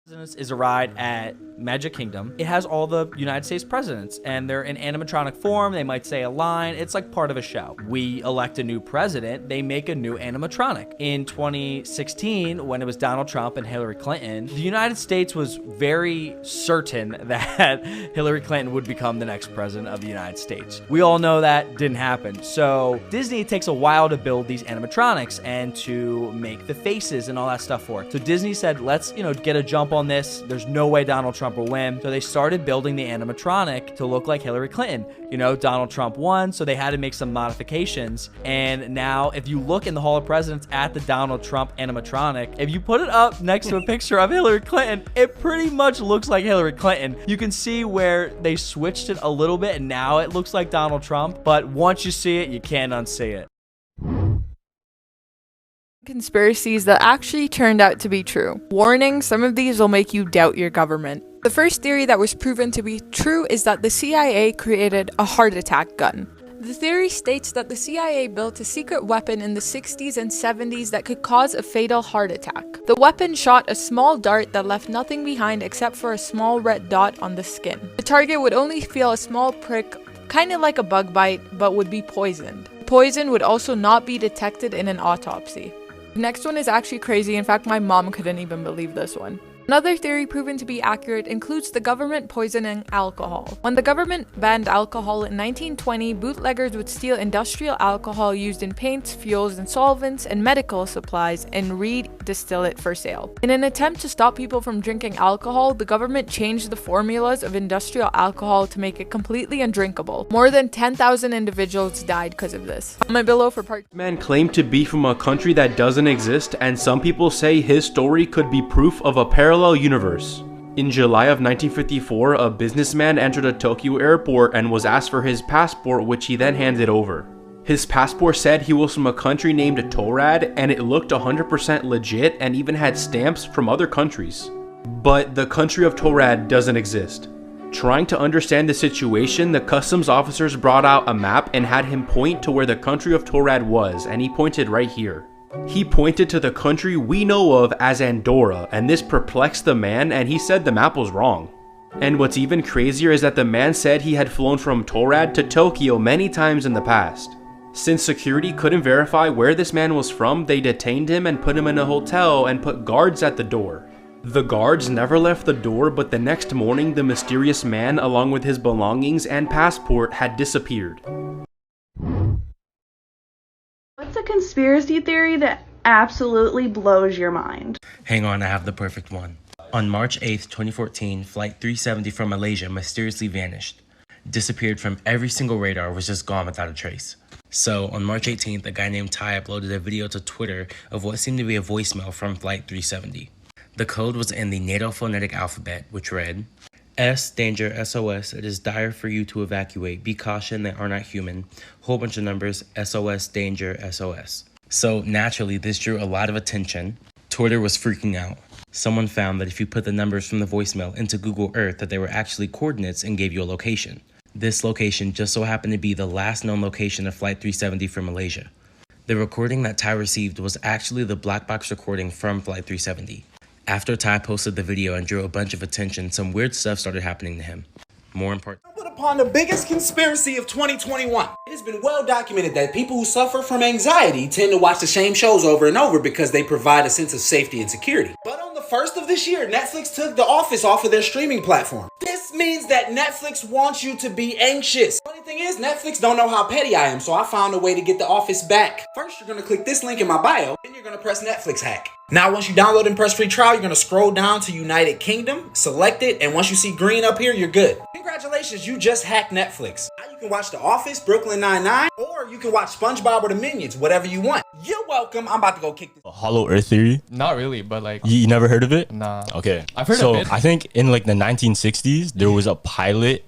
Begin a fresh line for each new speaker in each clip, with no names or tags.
Presidents is a ride at Magic Kingdom. It has all the United States presidents, and they're in animatronic form. They might say a line. It's like part of a show. We elect a new president. They make a new animatronic. In 2016, when it was Donald Trump and Hillary Clinton, the United States was very certain that Hillary Clinton would become the next president of the United States. We all know that didn't happen. So Disney takes a while to build these animatronics and to make the faces and all that stuff for it. So Disney said, let's, get a jump on this. There's no way Donald Trump will win. So they started building the animatronic to look like Hillary Clinton. Donald Trump won, so they had to make some modifications. And now if you look in the Hall of Presidents at the Donald Trump animatronic, if you put it up next to a picture of Hillary Clinton, it pretty much looks like Hillary Clinton. You can see where they switched it a little bit and now it looks like Donald Trump, but once you see it, you can't unsee it.
Conspiracies that actually turned out to be true. Warning, some of these will make you doubt your government. The first theory that was proven to be true is that the CIA created a heart attack gun. The theory states that the CIA built a secret weapon in the 60s and 70s that could cause a fatal heart attack. The weapon shot a small dart that left nothing behind except for a small red dot on the skin. The target would only feel a small prick, kind of like a bug bite, but would be poisoned. Poison would also not be detected in an autopsy. The next one is actually crazy. In fact, my mom couldn't even believe this one. Another theory proven to be accurate includes the government poisoning alcohol. When the government banned alcohol in 1920, bootleggers would steal industrial alcohol used in paints, fuels, and solvents, and medical supplies and re-distill it for sale. In an attempt to stop people from drinking alcohol, the government changed the formulas of industrial alcohol to make it completely undrinkable. More than 10,000 individuals died because of this. Comment below for part 2.
Man claimed to be from a country that doesn't exist, and some people say his story could be proof of a parallel universe. In July of 1954, a businessman entered a Tokyo airport and was asked for his passport, which he then handed over. His passport said he was from a country named Torad, and it looked 100% legit and even had stamps from other countries. But the country of Torad doesn't exist. Trying to understand the situation, the customs officers brought out a map and had him point to where the country of Torad was, and he pointed right here. He pointed to the country we know of as Andorra, and this perplexed the man, and he said the map was wrong. And what's even crazier is that the man said he had flown from Torad to Tokyo many times in the past. Since security couldn't verify where this man was from, they detained him and put him in a hotel and put guards at the door. The guards never left the door, but the next morning the mysterious man, along with his belongings and passport, had disappeared.
What's a conspiracy theory that absolutely blows your mind?
Hang on, I have the perfect one. On March 8th, 2014, Flight 370 from Malaysia mysteriously vanished. Disappeared from every single radar, was just gone without a trace. So, on March 18th, a guy named Ty uploaded a video to Twitter of what seemed to be a voicemail from Flight 370. The code was in the NATO phonetic alphabet, which read, S, danger, SOS, it is dire for you to evacuate. Be caution, they are not human. Whole bunch of numbers, SOS, danger, SOS. So naturally, this drew a lot of attention. Twitter was freaking out. Someone found that if you put the numbers from the voicemail into Google Earth, that they were actually coordinates and gave you a location. This location just so happened to be the last known location of Flight 370 from Malaysia. The recording that Ty received was actually the black box recording from Flight 370. After Ty posted the video and drew a bunch of attention, some weird stuff started happening to him. More important.
Upon the biggest conspiracy of 2021. It has been well documented that people who suffer from anxiety tend to watch the same shows over and over because they provide a sense of safety and security. But on the 1st of this year, Netflix took The Office off of their streaming platform. This means that Netflix wants you to be anxious. Funny thing is, Netflix don't know how petty I am, so I found a way to get The Office back. First, you're going to click this link in my bio, then you're going to press Netflix hack. Now, once you download and press free trial, you're going to scroll down to United Kingdom, select it, and once you see green up here, you're good. Congratulations, you just hacked Netflix. Now you can watch The Office, Brooklyn Nine-Nine, or you can watch SpongeBob or the Minions, whatever you want. You're welcome. I'm about to go kick this.
Hollow Earth theory?
Not really, but like...
You never heard of it?
Nah.
Okay.
I've heard
of
it.
I think in like the 1960s, there was a pilot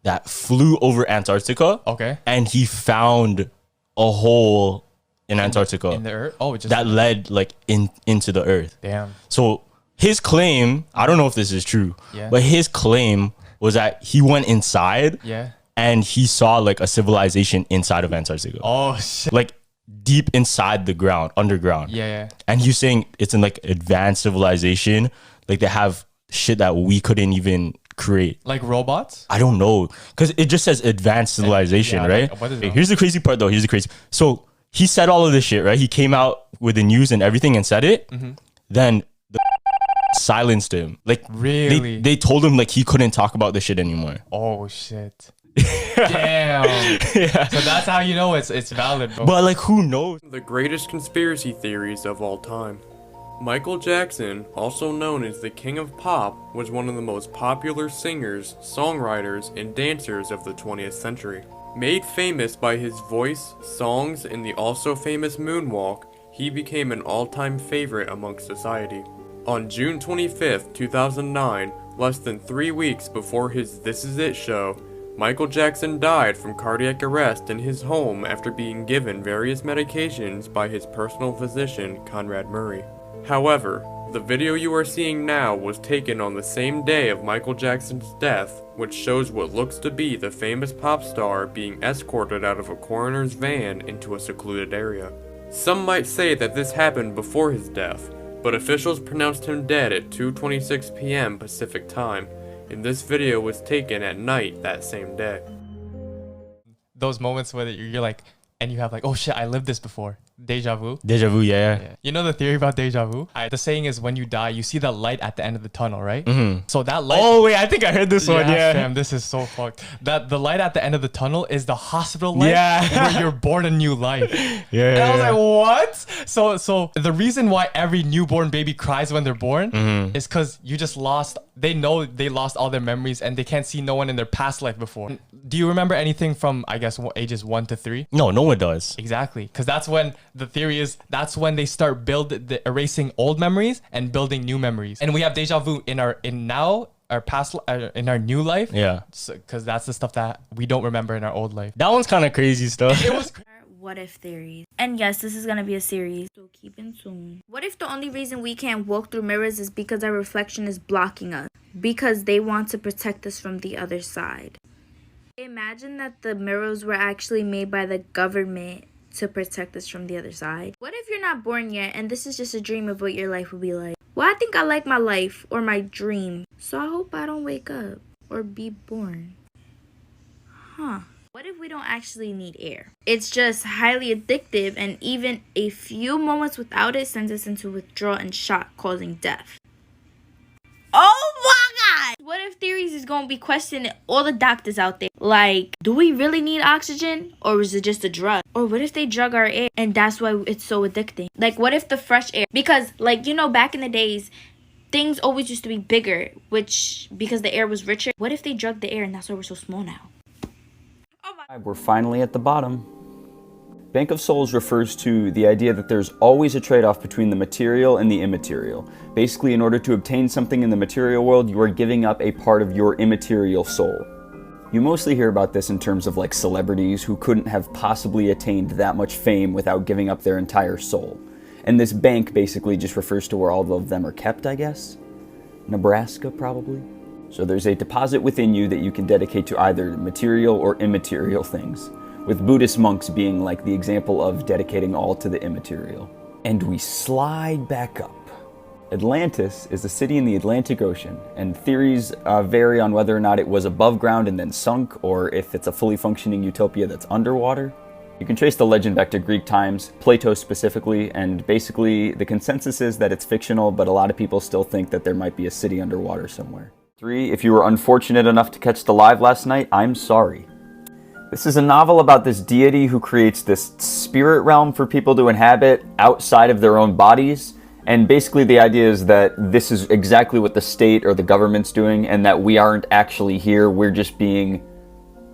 that flew over Antarctica.
Okay.
And he found a hole in Antarctica.
In the Earth? Oh, just...
That led like into the Earth.
Damn.
So his claim, I don't know if this is true,
Yeah.
but his claim was that he went inside
Yeah.
and he saw like a civilization inside of Antarctica.
Oh, shit.
Like deep inside the ground, underground.
Yeah.
And he's saying it's in like advanced civilization. Like they have shit that we couldn't even create.
Like robots?
I don't know, because it just says advanced civilization,
yeah,
right?
like, what is
Okay,
that?
here's the crazy part, though. So he said all of this shit, right? He came out with the news and everything and said it. Then the silenced him. Like,
Really?
they told him like he couldn't talk about this shit anymore.
Oh shit. Damn. So that's how you know it's valid, bro.
But like, who knows?
The greatest conspiracy theories of all time. Michael Jackson, also known as the King of Pop, was one of the most popular singers, songwriters, and dancers of the 20th century. Made famous by his voice, songs, and the also famous moonwalk, he became an all-time favorite amongst society. On June 25th, 2009, less than 3 weeks before his This Is It show, Michael Jackson died from cardiac arrest in his home after being given various medications by his personal physician, Conrad Murray. However, the video you are seeing now was taken on the same day of Michael Jackson's death, which shows what looks to be the famous pop star being escorted out of a coroner's van into a secluded area. Some might say that this happened before his death, but officials pronounced him dead at 2:26 p.m. Pacific time, and this video was taken at night that same day.
Those moments where you're like, and you have like, oh shit, I lived this before. Deja vu.
Deja vu, yeah.
You know the theory about deja vu? The saying is when you die, you see that light at the end of the tunnel, right? So that light.
Oh wait, I think I heard this one. Yeah.
Fam, this is so fucked. That the light at the end of the tunnel is the hospital light.
Yeah.
Where you're born a new life.
Yeah.
And I was like, what? So the reason why every newborn baby cries when they're born is because you just lost. They know they lost all their memories and they can't see no one in their past life before. Do you remember anything from, I guess, ages 1 to 3?
No one does.
Exactly, because that's when the theory is. That's when they start erasing old memories and building new memories. And we have deja vu in our past, in our new life.
Yeah.
Because that's the stuff that we don't remember in our old life.
That one's kind of crazy stuff.
It was.
What if theories. And yes, this is gonna be a series, so keep in tune. What if the only reason we can't walk through mirrors is because our reflection is blocking us? Because they want to protect us from the other side. Imagine that the mirrors were actually made by the government to protect us from the other side. What if you're not born yet and this is just a dream of what your life will be like? Well, I think I like my life or my dream, so I hope I don't wake up or be born. What if we don't actually need air? It's just highly addictive, and even a few moments without it sends us into withdrawal and shock, causing death. Oh my god! What if theories is gonna be questioning all the doctors out there? Like, do we really need oxygen? Or is it just a drug? Or what if they drug our air and that's why it's so addicting? Like, what if the fresh air? Because, like, you know, back in the days, things always used to be bigger, because the air was richer. What if they drug the air and that's why we're so small now?
We're finally at the bottom. Bank of Souls refers to the idea that there's always a trade-off between the material and the immaterial. Basically, in order to obtain something in the material world, you are giving up a part of your immaterial soul. You mostly hear about this in terms of like celebrities who couldn't have possibly attained that much fame without giving up their entire soul. And this bank basically just refers to where all of them are kept, I guess? Nebraska, probably? So there's a deposit within you that you can dedicate to either material or immaterial things, with Buddhist monks being like the example of dedicating all to the immaterial. And we slide back up. Atlantis is a city in the Atlantic Ocean, and theories vary on whether or not it was above ground and then sunk, or if it's a fully functioning utopia that's underwater. You can trace the legend back to Greek times, Plato specifically, and basically the consensus is that it's fictional, but a lot of people still think that there might be a city underwater somewhere. 3. If you were unfortunate enough to catch the live last night, I'm sorry. This is a novel about this deity who creates this spirit realm for people to inhabit outside of their own bodies. And basically the idea is that this is exactly what the state or the government's doing, and that we aren't actually here, we're just being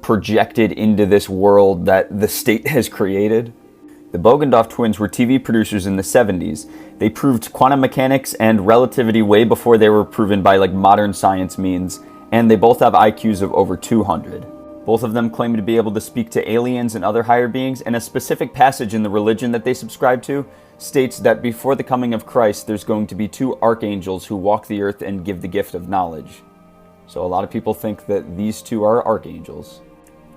projected into this world that the state has created. The Bogandov twins were TV producers in the 70s. They proved quantum mechanics and relativity way before they were proven by like modern science means, and they both have IQs of over 200. Both of them claim to be able to speak to aliens and other higher beings, and a specific passage in the religion that they subscribe to states that before the coming of Christ, there's going to be 2 archangels who walk the earth and give the gift of knowledge. So a lot of people think that these 2 are archangels.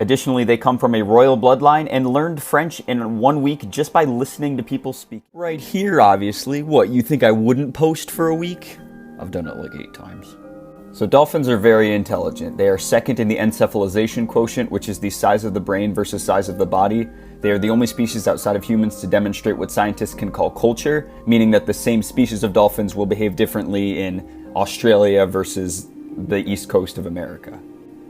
Additionally, they come from a royal bloodline and learned French in 1 week just by listening to people speak. Right here, obviously. What, you think I wouldn't post for a week? I've done it like 8 times. So dolphins are very intelligent. They are second in the encephalization quotient, which is the size of the brain versus size of the body. They are the only species outside of humans to demonstrate what scientists can call culture, meaning that the same species of dolphins will behave differently in Australia versus the east coast of America.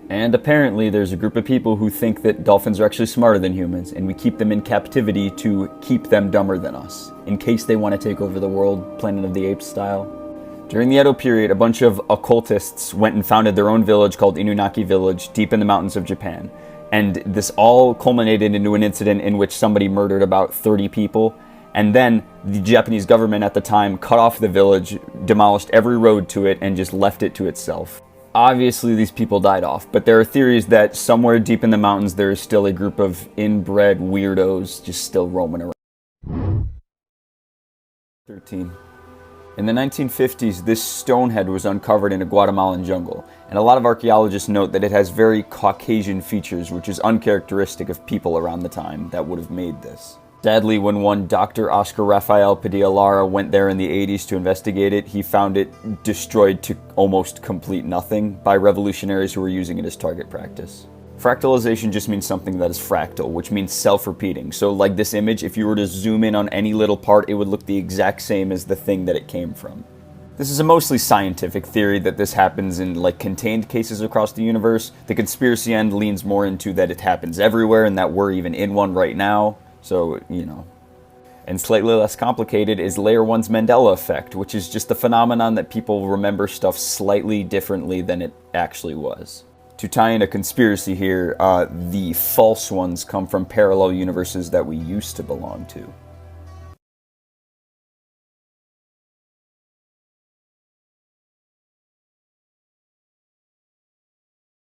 And apparently there's a group of people who think that dolphins are actually smarter than humans, and we keep them in captivity to keep them dumber than us, in case they want to take over the world, Planet of the Apes style. During the Edo period, a bunch of occultists went and founded their own village called Inunaki Village, deep in the mountains of Japan. And this all culminated into an incident in which somebody murdered about 30 people. And then the Japanese government at the time cut off the village, demolished every road to it, and just left it to itself. Obviously, these people died off, but there are theories that somewhere deep in the mountains there is still a group of inbred weirdos just still roaming around. 13. In the 1950s, this stone head was uncovered in a Guatemalan jungle, and a lot of archaeologists note that it has very Caucasian features, which is uncharacteristic of people around the time that would have made this. Sadly, when one Dr. Oscar Rafael Padilla Lara went there in the 80s to investigate it, he found it destroyed to almost complete nothing by revolutionaries who were using it as target practice. Fractalization just means something that is fractal, which means self-repeating. So like this image, if you were to zoom in on any little part, it would look the exact same as the thing that it came from. This is a mostly scientific theory that this happens in like contained cases across the universe. The conspiracy end leans more into that it happens everywhere and that we're even in one right now. So, you know. And slightly less complicated is Layer 1's Mandela effect, which is just the phenomenon that people remember stuff slightly differently than it actually was. To tie in a conspiracy here, the false ones come from parallel universes that we used to belong to.